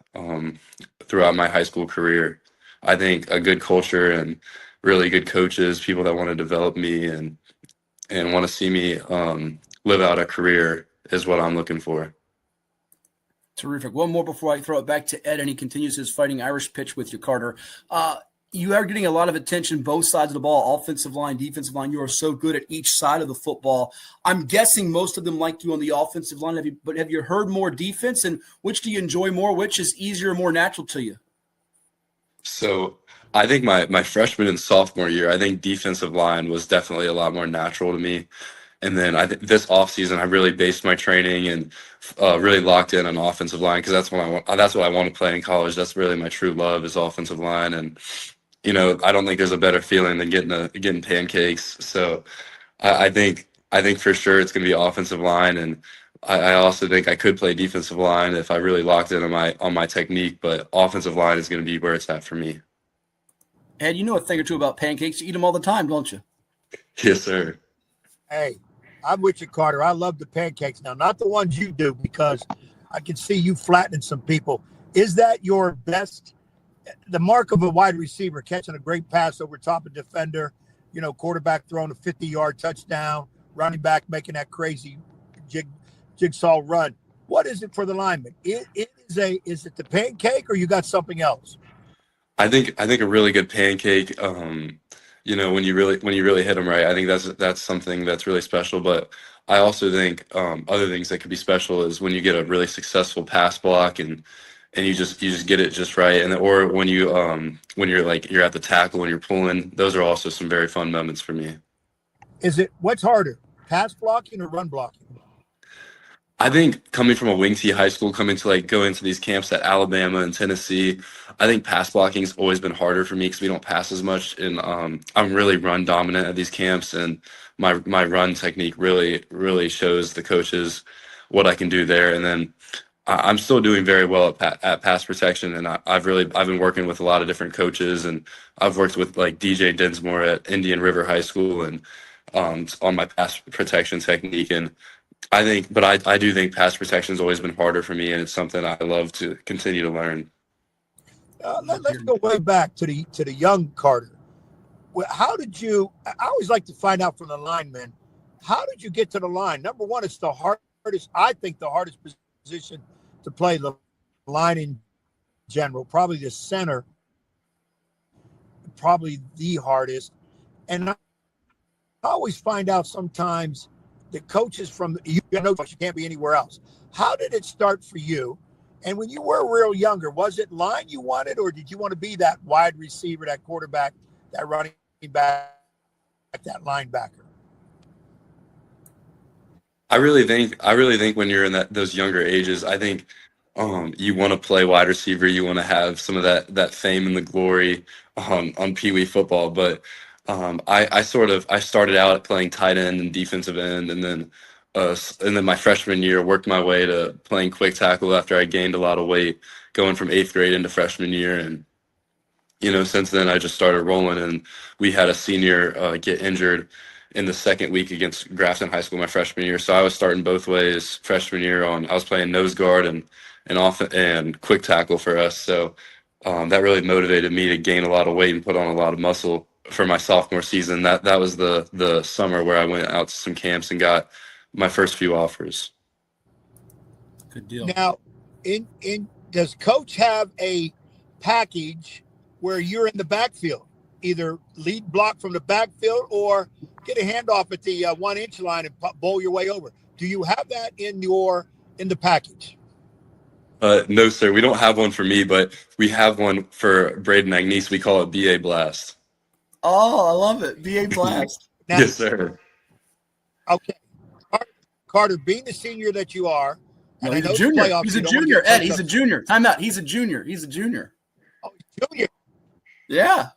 throughout my high school career. I think a good culture and really good coaches, people that want to develop me and want to see me live out a career is what I'm looking for. Terrific. One more before I throw it back to Ed, and he continues his Fighting Irish pitch with you, Carter. You are getting a lot of attention, both sides of the ball, offensive line, defensive line. You are so good at each side of the football. I'm guessing most of them like you on the offensive line. Have you heard more defense, and which do you enjoy more? Which is easier, more natural to you? So I think my freshman and sophomore year, I think defensive line was definitely a lot more natural to me. And then this offseason, I really based my training and really locked in on offensive line, because that's what I want to play in college. That's really my true love, is offensive line. And I don't think there's a better feeling than getting pancakes. So I think for sure it's going to be offensive line, and I also think I could play defensive line if I really locked in on my technique. But offensive line is going to be where it's at for me. Ed, you know a thing or two about pancakes. You eat them all the time, don't you? Yes, sir. Hey, I'm with you, Carter. I love the pancakes. Now, not the ones you do, because I can see you flattening some people. Is that your best, the mark of a wide receiver, catching a great pass over top of defender, quarterback throwing a 50-yard touchdown, running back making that crazy jigsaw run? What is it for the lineman? Is it the pancake, or you got something else? I think a really good pancake, when you really hit them right, I think that's something that's really special. But I also think other things that could be special is when you get a really successful pass block and you just get it just right, or when you're at the tackle and you're pulling. Those are also some very fun moments for me. What's harder, pass blocking or run blocking? I think coming from a wing T high school, coming to go into these camps at Alabama and Tennessee, I think pass blocking's always been harder for me because we don't pass as much, and I'm really run dominant at these camps, and my run technique really shows the coaches what I can do there. And then I'm still doing very well at pass protection, and I've been working with a lot of different coaches, and I've worked with DJ Dinsmore at Indian River High School and on my pass protection technique. And I do think pass protection has always been harder for me, and it's something I love to continue to learn. Let's go way back to the young Carter. How did you? I always like to find out from the linemen, how did you get to the line? Number one, it's the hardest. I think the hardest position to play, the line in general. Probably the center, probably the hardest. And I always find out sometimes the coaches you can't be anywhere else. How did it start for you? And when you were real younger, was it line you wanted, or did you want to be that wide receiver, that quarterback, that running back, that linebacker? I really think when you're in those younger ages, I think you want to play wide receiver. You want to have some of that fame and the glory on Pee Wee football. But I started out playing tight end and defensive end, and then my freshman year worked my way to playing quick tackle after I gained a lot of weight going from 8th grade into freshman year. And since then I just started rolling, and we had a senior get injured in the second week against Grafton High School my freshman year. So I was starting both ways freshman year. I was playing nose guard and quick tackle for us. So that really motivated me to gain a lot of weight and put on a lot of muscle for my sophomore season. That was the summer where I went out to some camps and got my first few offers. Good deal. Now, does coach have a package where you're in the backfield, either lead block from the backfield or get a handoff at the 1-inch line and bowl your way over? Do you have that in the package? No, sir. We don't have one for me, but we have one for Braden Agnese. We call it BA Blast. Oh, I love it. BA Blast. Now, yes, sir. Okay. Carter, being the senior that you are, no, he's a junior. He's a junior, Ed. He's a junior. Time out. He's a junior. Oh, junior. Yeah.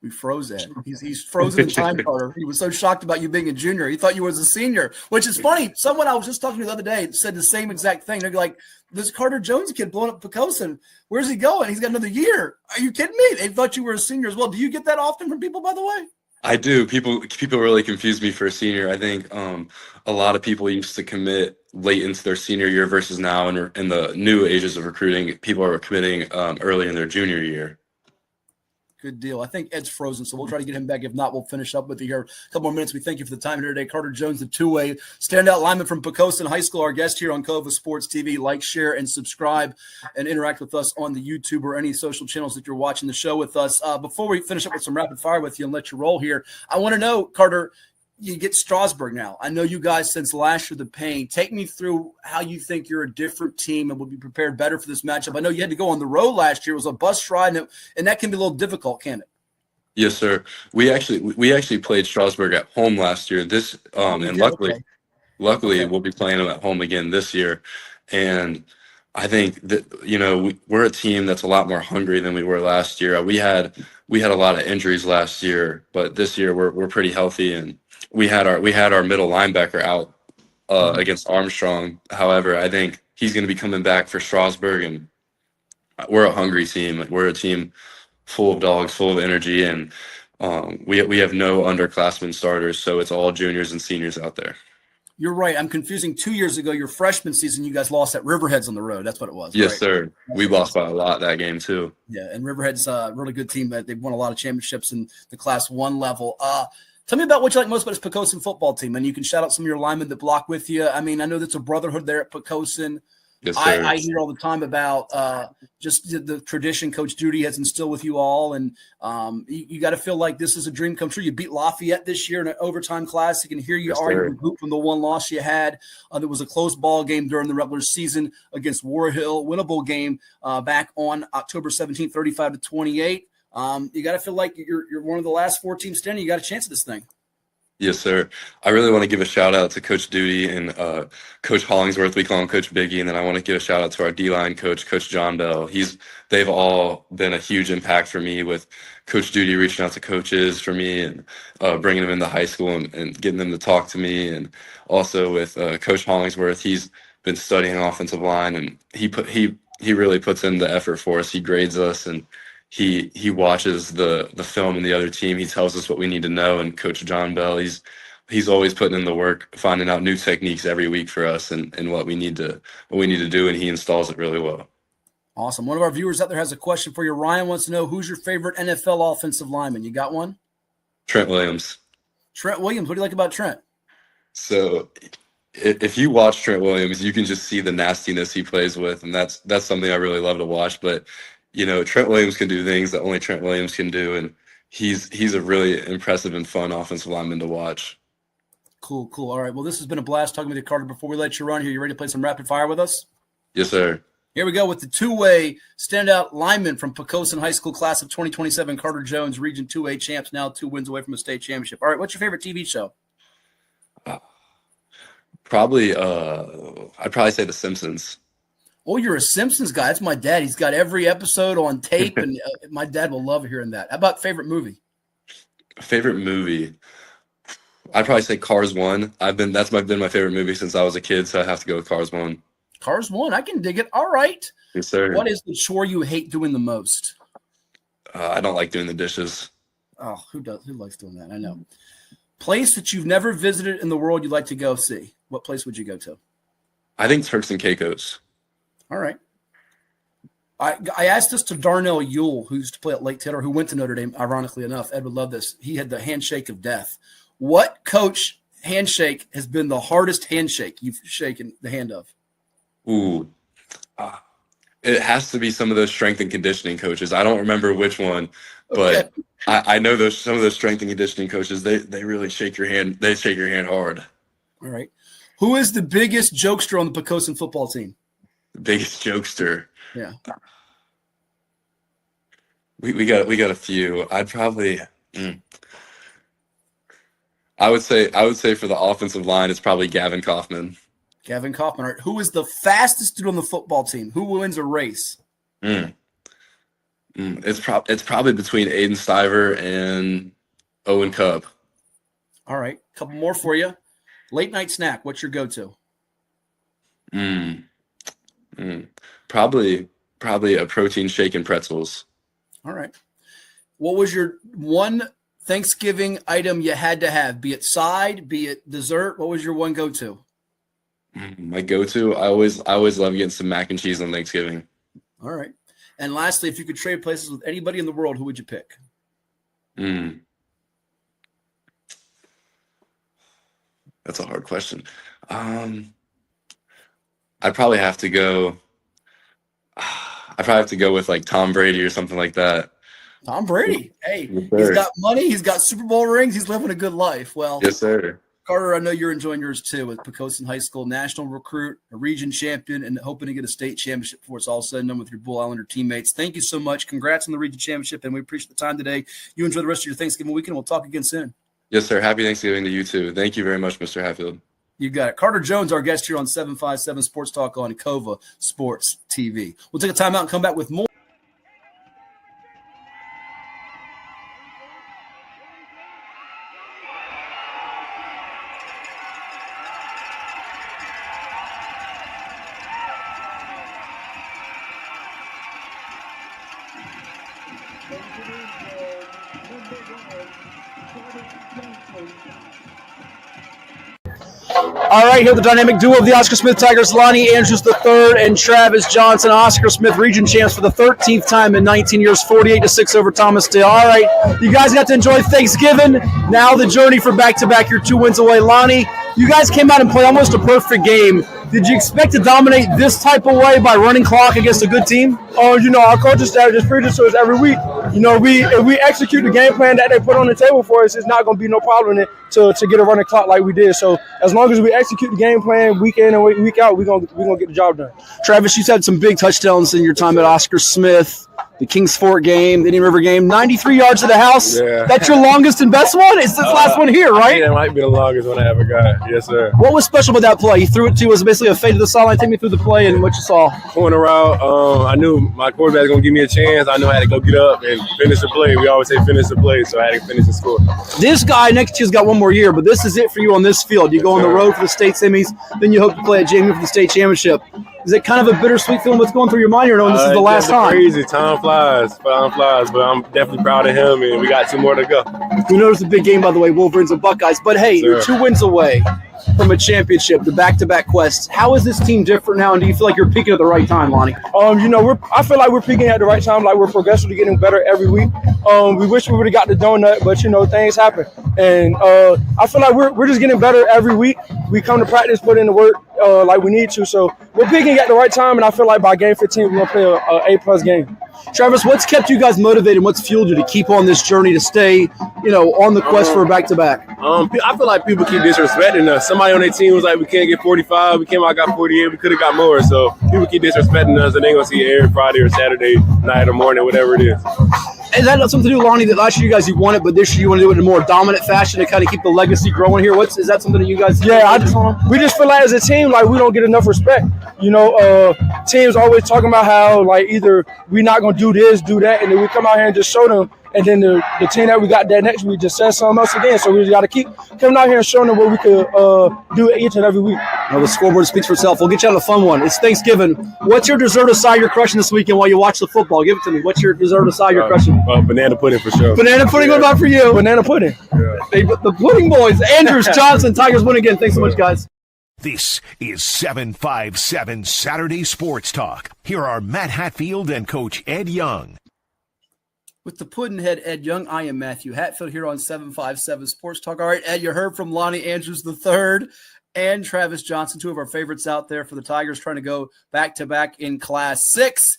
We froze Ed. He's frozen in time, Carter. He was so shocked about you being a junior. He thought you was a senior, which is funny. Someone I was just talking to the other day said the same exact thing. They're like, this Carter Jones kid blowing up Poquoson, where's he going? He's got another year. Are you kidding me? They thought you were a senior as well. Do you get that often from people, by the way? I do. People really confuse me for a senior. I think a lot of people used to commit late into their senior year versus now in the new ages of recruiting, people are committing early in their junior year. Good deal. I think Ed's frozen, so we'll try to get him back. If not, we'll finish up with you here. A couple more minutes. We thank you for the time here today. Carter Jones, the two-way standout lineman from Poquoson High School, our guest here on Cova Sports TV. Like, share, and subscribe, and interact with us on the YouTube or any social channels that you're watching the show with us. Before we finish up with some rapid fire with you and let you roll here, I want to know, Carter, you get Strasburg now. I know you guys since last year, the pain. Take me through how you think you're a different team and will be prepared better for this matchup. I know you had to go on the road last year. It was a bus ride, and that can be a little difficult, can't it? Yes, sir. We actually played Strasburg at home last year. And luckily we'll be playing them at home again this year. And I think that we're a team that's a lot more hungry than we were last year. We had a lot of injuries last year, but this year we're pretty healthy, and we had our middle linebacker out against Armstrong. However, I think he's going to be coming back for Strasburg, and we're a hungry team. We're a team full of dogs, full of energy, and we have no underclassmen starters, so it's all juniors and seniors out there. You're right. I'm confusing 2 years ago, your freshman season, you guys lost at Riverheads on the road. That's what it was. Yes, right? sir. We lost by a lot that game too. Yeah, and Riverhead's a really good team. They've won a lot of championships in the Class 1 level. Tell me about what you like most about this Poquoson football team, and you can shout out some of your linemen that block with you. I mean, I know that's a brotherhood there at Poquoson. Yes, sir. I hear all the time about just the tradition Coach Duty has instilled with you all, and you got to feel like this is a dream come true. You beat Lafayette this year in an overtime class. You can hear you Yes, argue sir. from the one loss you had. There was a close ball game during the regular season against War Hill, winnable game back on October 17th, 35-28. You got to feel like you're one of the last 4 teams standing. You got a chance at this thing. Yes, sir. I really want to give a shout out to Coach Duty and Coach Hollingsworth. We call him Coach Biggie. And then I want to give a shout out to our D-line coach, Coach John Bell. They've all been a huge impact for me, with Coach Duty reaching out to coaches for me and bringing them into high school and getting them to talk to me. And also with Coach Hollingsworth, he's been studying offensive line, and he really puts in the effort for us. He grades us, and he watches the film and the other team. He tells us what we need to know. And Coach John Bell, he's always putting in the work, finding out new techniques every week for us and what we need to do, and he installs it really well. Awesome. One of our viewers out there has a question for you. Ryan wants to know, who's your favorite NFL offensive lineman? You got one? Trent Williams. Trent Williams. What do you like about Trent? So if you watch Trent Williams, you can just see the nastiness he plays with, and that's something I really love to watch. But Trent Williams can do things that only Trent Williams can do, and he's a really impressive and fun offensive lineman to watch. Cool. All right. Well, this has been a blast talking with you, Carter. Before we let you run here, you ready to play some rapid fire with us? Yes, sir. Here we go with the two-way standout lineman from Poquoson High School class of 2027, Carter Jones, Region 2A champs, now 2 wins away from a state championship. All right, what's your favorite TV show? I'd probably say The Simpsons. Oh, you're a Simpsons guy. That's my dad. He's got every episode on tape, and my dad will love hearing that. How about favorite movie? Favorite movie? I'd probably say Cars 1. Been my favorite movie since I was a kid, so I have to go with Cars 1. Cars 1. I can dig it. All right. Yes, sir. What is the chore you hate doing the most? I don't like doing the dishes. Oh, who likes doing that? I know. Place that you've never visited in the world you'd like to go see. What place would you go to? I think Turks and Caicos. All right. I asked this to Darnell Ewell, who used to play at Lake Taylor, who went to Notre Dame, ironically enough. Ed would love this. He had the handshake of death. What coach handshake has been the hardest handshake you've shaken the hand of? Ooh. It has to be some of those strength and conditioning coaches. I don't remember which one, but okay. I know some of those strength and conditioning coaches, they really shake your hand. They shake your hand hard. All right. Who is the biggest jokester on the Poquoson football team? The biggest jokester. Yeah. We got a few. I'd probably I would say for the offensive line, it's probably Gavin Kaufman. Gavin Kaufman. All right. Who is the fastest dude on the football team? Who wins a race? It's probably between Aiden Stiver and Owen Cubb. All right. A couple more for you. Late night snack. What's your go-to? Probably a protein shake and pretzels. All right. What was your one Thanksgiving item you had to have? Be it side, be it dessert. What was your one go-to? My go-to, I always love getting some mac and cheese on Thanksgiving. All right. And lastly, if you could trade places with anybody in the world, who would you pick? That's a hard question. I'd probably have to go with like Tom Brady or something like that. Tom Brady. Hey, he's got money. He's got Super Bowl rings. He's living a good life. Well, yes, sir. Carter, I know you're enjoying yours too with Poquoson High School, national recruit, a region champion, and hoping to get a state championship before it's all said and done with your Bull Islander teammates. Thank you so much. Congrats on the region championship, and we appreciate the time today. You enjoy the rest of your Thanksgiving weekend. We'll talk again soon. Yes, sir. Happy Thanksgiving to you too. Thank you very much, Mr. Hatfield. You got it. Carter Jones, our guest here on 757 Sports Talk on Cova Sports TV. We'll take a timeout and come back with more. All right, here the dynamic duo of the Oscar Smith Tigers, Lonnie Andrews III and Travis Johnson. Oscar Smith region champs for the 13th time in 19 years, 48-6 over Thomasdale. All right, you guys got to enjoy Thanksgiving. Now the journey for back-to-back. You're 2 wins away. Lonnie, you guys came out and played almost a perfect game. Did you expect to dominate this type of way by running clock against a good team? Our coaching staff just preaches to us every week. If we execute the game plan that they put on the table for us, it's not going to be no problem to get a running clock like we did. So as long as we execute the game plan week in and week out, we're gonna get the job done. Travis, you've had some big touchdowns in your time at Oscar Smith. The Kings Fort game, the Indian River game, 93 yards to the house. Yeah. That's your longest and best one? It's this last one here, right? Yeah, that might be the longest one I ever got. Yes, sir. What was special about that play? He threw it to was basically a fade to the sideline. Take me through the play and what you saw. Corner route. I knew my quarterback was going to give me a chance. I knew I had to go get up and finish the play. We always say finish the play, so I had to finish the score. This guy next to you's got one more year, but this is it for you on this field. You go on the road for the state semis, then you hope to play at JMU for the state championship. Is it kind of a bittersweet feeling what's going through your mind? You're knowing this is the last time. Crazy. Time flies, but I'm definitely proud of him, and we got 2 more to go. We know it's a big game, by the way, Wolverines and Buckeyes. But, hey, you're 2 wins away from a championship, the back-to-back quests. How is this team different now, and do you feel like you're peaking at the right time, Lonnie? I feel like we're peaking at the right time, like we're progressively getting better every week. We wish we would have got the donut, but, things happen. And I feel like we're just getting better every week. We come to practice, put in the work like we need to. So we're peaking at the right time, and I feel like by game 15, we're going to play an A-plus game. Travis, what's kept you guys motivated? What's fueled you to keep on this journey to stay, on the quest for a back-to-back? I feel like people keep disrespecting us. Somebody on their team was like, we can't get 45. We came out, got 48. We could have got more. So people keep disrespecting us, and they're going to see it every Friday or Saturday night or morning, whatever it is. Is that something to do, Lonnie, that last year you won it, but this year you want to do it in a more dominant fashion to kind of keep the legacy growing here? Is that something that you guys we just feel like as a team, like we don't get enough respect. Teams always talking about how like either we're not going to do this, do that, and then we come out here and just show them. And then the team that we got there next week just says something else again. So we just got to keep coming out here and showing them what we could do each and every week. Well, the scoreboard speaks for itself. We'll get you on a fun one. It's Thanksgiving. What's your dessert aside you're crushing this weekend while you watch the football? Give it to me. What's your dessert aside you're crushing? Banana pudding for sure. Banana pudding, what about for you? Banana pudding. Yeah. The pudding boys. Andrews, Johnson, Tigers win again. Thanks so much, guys. This is 757 Saturday Sports Talk. Here are Matt Hatfield and Coach Ed Young. With the Puddinhead Ed Young, I am Matthew Hatfield here on 757 Sports Talk. All right, Ed, you heard from Lonnie Andrews III and Travis Johnson, 2 of our favorites out there for the Tigers trying to go back-to-back in Class 6.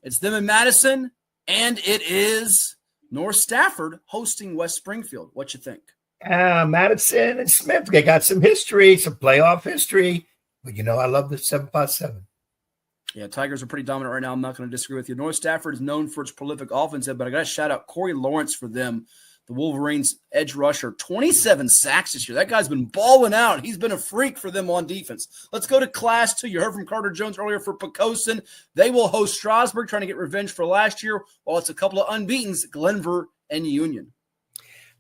It's them in Madison, and it is North Stafford hosting West Springfield. What you think? Madison and Smith, they got some history, some playoff history. But, I love the 757. Yeah, Tigers are pretty dominant right now. I'm not going to disagree with you. North Stafford is known for its prolific offense, but I got to shout out Corey Lawrence for them, the Wolverines edge rusher. 27 sacks this year. That guy's been balling out. He's been a freak for them on defense. Let's go to Class 2. You heard from Carter Jones earlier for Poquoson. They will host Strasburg, trying to get revenge for last year, while it's a couple of unbeatens, Glenver and Union.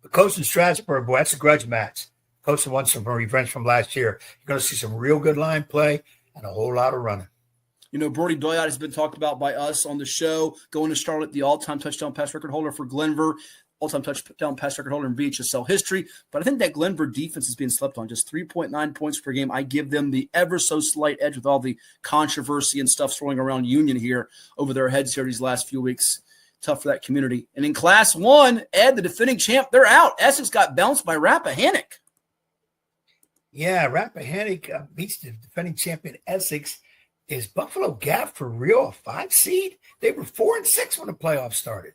Poquoson Strasburg, boy, that's a grudge match. Poquoson won some revenge from last year. You're going to see some real good line play and a whole lot of running. Brody Doyot has been talked about by us on the show, going to Charlotte, the all-time touchdown pass record holder for Glenver, all-time touchdown pass record holder in VHSL history. But I think that Glenver defense is being slept on, just 3.9 points per game. I give them the ever so slight edge with all the controversy and stuff swirling around Union here over their heads here these last few weeks. Tough for that community. And in Class 1, Ed, the defending champ, they're out. Essex got bounced by Rappahannock. Yeah, Rappahannock beats the defending champion Essex. Is Buffalo Gap for real a 5 seed? They were 4-6 when the playoffs started.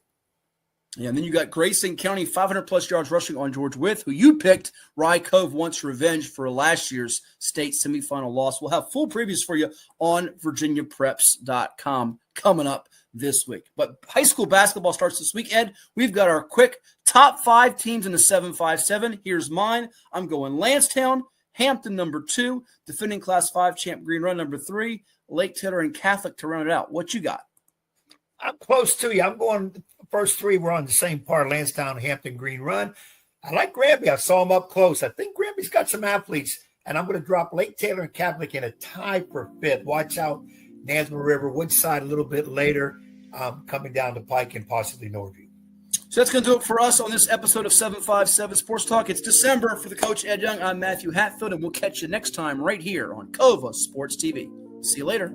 Yeah, and then you got Grayson County, 500-plus yards rushing on George Wythe, who you picked. Rye Cove wants revenge for last year's state semifinal loss. We'll have full previews for you on VirginiaPreps.com coming up this week. But high school basketball starts this week. Ed, we've got our quick top 5 teams in the 7-5-7. Here's mine. I'm going Lansdowne, Hampton number 2, defending Class 5 champ Green Run number 3, Lake Taylor and Catholic to round it out. What you got? I'm close to you. I'm going the first 3 were on the same par, Lansdowne, Hampton, Green Run. I like Granby. I saw him up close. I think Granby's got some athletes, and I'm going to drop Lake Taylor and Catholic in a tie for 5th. Watch out, Nansemond River, Woodside a little bit later, coming down the pike and possibly Norview. So that's going to do it for us on this episode of 757 Sports Talk. It's December. For the coach, Ed Young, I'm Matthew Hatfield, and we'll catch you next time right here on COVA Sports TV. See you later.